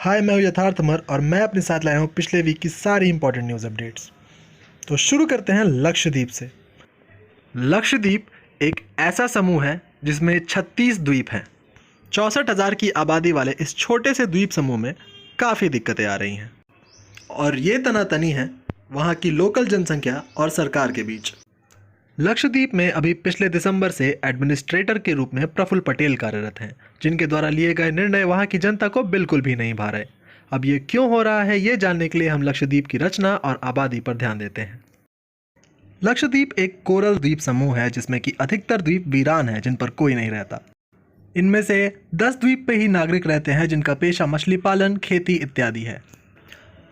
हाय, मैं हूँ यथार्थ अमर और मैं अपने साथ लाया हूँ पिछले वीक की सारी इंपॉर्टेंट न्यूज़ अपडेट्स। तो शुरू करते हैं लक्षद्वीप से। लक्षद्वीप एक ऐसा समूह है जिसमें 36 द्वीप हैं। 64,000 की आबादी वाले इस छोटे से द्वीप समूह में काफ़ी दिक्कतें आ रही हैं और ये तनातनी है वहाँ की लोकल जनसंख्या और सरकार के बीच। लक्षद्वीप में अभी पिछले दिसंबर से एडमिनिस्ट्रेटर के रूप में प्रफुल्ल पटेल कार्यरत हैं, जिनके द्वारा लिए गए निर्णय वहां की जनता को बिल्कुल भी नहीं भा रहे। अब ये क्यों हो रहा है, ये जानने के लिए हम लक्षद्वीप की रचना और आबादी पर ध्यान देते हैं। लक्षद्वीप एक कोरल द्वीप समूह है जिसमें कि अधिकतर द्वीप वीरान है, जिन पर कोई नहीं रहता। इनमें से 10 द्वीप पे ही नागरिक रहते हैं जिनका पेशा मछली पालन, खेती इत्यादि है।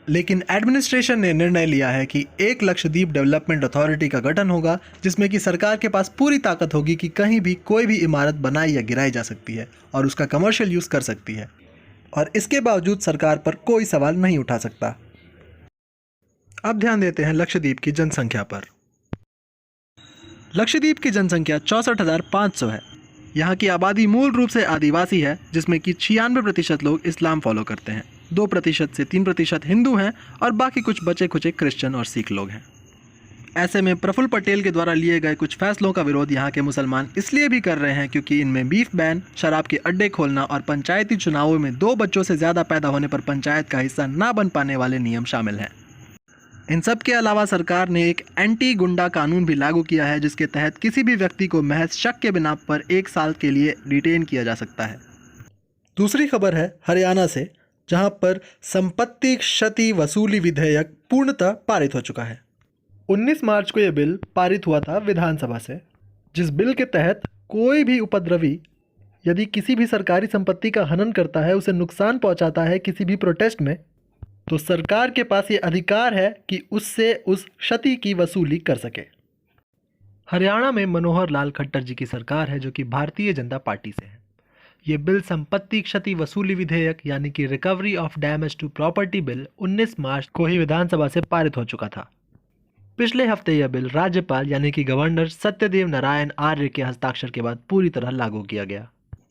लेकिन एडमिनिस्ट्रेशन ने निर्णय लिया है कि एक लक्षद्वीप डेवलपमेंट अथॉरिटी का गठन होगा, जिसमें कि सरकार के पास पूरी ताकत होगी कि कहीं भी कोई भी इमारत बनाई या गिराई जा सकती है और उसका कमर्शियल यूज़ कर सकती है, और इसके बावजूद सरकार पर कोई सवाल नहीं उठा सकता। अब ध्यान देते हैं लक्षद्वीप की जनसंख्या पर। लक्षद्वीप की जनसंख्या 64,500 है। यहाँ की आबादी मूल रूप से आदिवासी है, जिसमें कि 96% लोग इस्लाम फॉलो करते हैं, 2% से 3% हिंदू हैं और बाकी कुछ बचे खुचे क्रिश्चियन और सिख लोग हैं। ऐसे में प्रफुल्ल पटेल के द्वारा लिए गए कुछ फैसलों का विरोध यहाँ के मुसलमान इसलिए भी कर रहे हैं क्योंकि इनमें बीफ बैन, शराब के अड्डे खोलना और पंचायती चुनावों में 2 बच्चों से ज़्यादा पैदा होने पर पंचायत का हिस्सा ना बन पाने वाले नियम शामिल हैं। इन सब के अलावा सरकार ने एक एंटी गुंडा कानून भी लागू किया है, जिसके तहत किसी भी व्यक्ति को महज शक के बिना पर 1 साल के लिए डिटेन किया जा सकता है। दूसरी खबर है हरियाणा से, जहां पर संपत्ति क्षति वसूली विधेयक पूर्णतः पारित हो चुका है। 19 मार्च को यह बिल पारित हुआ था विधानसभा से, जिस बिल के तहत कोई भी उपद्रवी यदि किसी भी सरकारी संपत्ति का हनन करता है, उसे नुकसान पहुंचाता है किसी भी प्रोटेस्ट में, तो सरकार के पास ये अधिकार है कि उससे उस क्षति की वसूली कर सके। हरियाणा में मनोहर लाल खट्टर जी की सरकार है, जो कि भारतीय जनता पार्टी से है। ये बिल संपत्ति क्षति वसूली विधेयक यानी कि recovery of damage to property bill 19 March को ही विधानसभा से पारित हो चुका था। पिछले हफ्ते यह बिल राज्यपाल यानी कि गवर्नर सत्यदेव नारायण आर्य के हस्ताक्षर के बाद पूरी तरह लागू किया गया।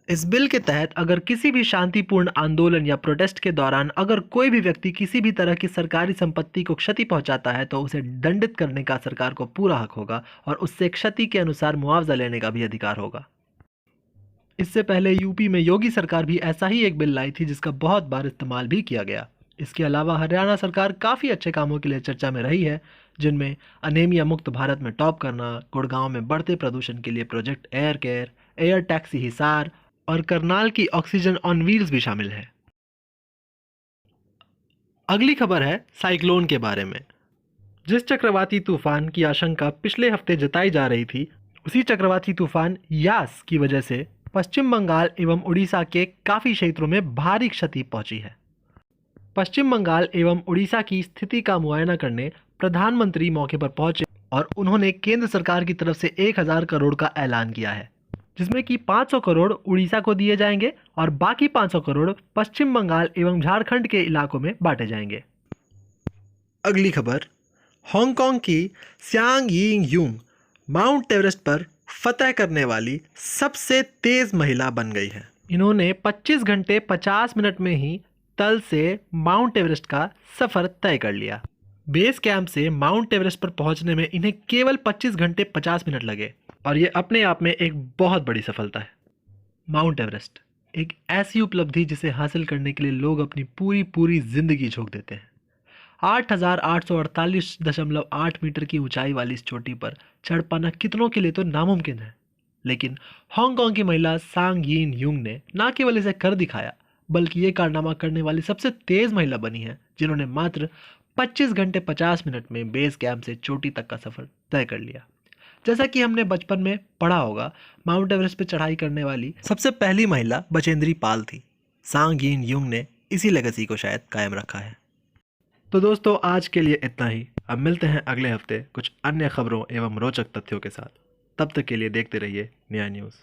इस बिल के तहत अगर किसी भी शांतिपूर्ण आंदोलन या प्रोटेस्ट के दौरान अगर कोई भी व्यक्ति किसी भी तरह की सरकारी संपत्ति को क्षति पहुंचाता है, तो उसे दंडित करने का सरकार को पूरा हक होगा और उससे क्षति के अनुसार मुआवजा लेने का भी अधिकार होगा। इससे पहले यूपी में योगी सरकार भी ऐसा ही एक बिल लाई थी, जिसका बहुत बार इस्तेमाल भी किया गया। इसके अलावा हरियाणा सरकार काफ़ी अच्छे कामों के लिए चर्चा में रही है, जिनमें अनेमिया मुक्त भारत में टॉप करना, गुड़गांव में बढ़ते प्रदूषण के लिए project air care, air taxi Hisar और करनाल की ऑक्सीजन ऑन व्हील्स भी शामिल है। अगली खबर है साइक्लोन के बारे में। जिस चक्रवाती तूफान की आशंका पिछले हफ्ते जताई जा रही थी, उसी चक्रवाती तूफान यास की वजह से पश्चिम बंगाल एवं उड़ीसा के काफ़ी क्षेत्रों में भारी क्षति पहुंची है। पश्चिम बंगाल एवं उड़ीसा की स्थिति का मुआयना करने प्रधानमंत्री मौके पर पहुंचे और उन्होंने केंद्र सरकार की तरफ से 1,000 करोड़ का ऐलान किया है, जिसमें कि 500 करोड़ उड़ीसा को दिए जाएंगे और बाकी 500 करोड़ पश्चिम बंगाल एवं झारखंड के इलाकों में बांटे जाएंगे। अगली खबर, हांगकांग की Syang Ying Jung mount Everest पर फतह करने वाली सबसे तेज महिला बन गई है। इन्होंने 25 घंटे 50 मिनट में ही तल से माउंट एवरेस्ट का सफर तय कर लिया। बेस कैंप से माउंट एवरेस्ट पर पहुंचने में इन्हें केवल 25 घंटे 50 मिनट लगे और ये अपने आप में एक बहुत बड़ी सफलता है। माउंट एवरेस्ट एक ऐसी उपलब्धि जिसे हासिल करने के लिए लोग अपनी पूरी जिंदगी झोंक देते हैं। 8,848.8 मीटर की ऊंचाई वाली इस चोटी पर चढ़ पाना कितनों के लिए तो नामुमकिन है, लेकिन हांगकांग की महिला सांग यिन यूंग ने न केवल इसे कर दिखाया, बल्कि ये कारनामा करने वाली सबसे तेज महिला बनी है, जिन्होंने मात्र 25 घंटे 50 मिनट में बेस कैंप से चोटी तक का सफर तय कर लिया। जैसा कि हमने बचपन में पढ़ा होगा, माउंट एवरेस्ट पर चढ़ाई करने वाली सबसे पहली महिला बचेंद्री पाल थी। सांग यिन यूंग ने इसी लेगेसी को शायद कायम रखा है। तो दोस्तों, आज के लिए इतना ही। अब मिलते हैं अगले हफ्ते कुछ अन्य खबरों एवं रोचक तथ्यों के साथ। तब तक के लिए देखते रहिए न्याय न्यूज़।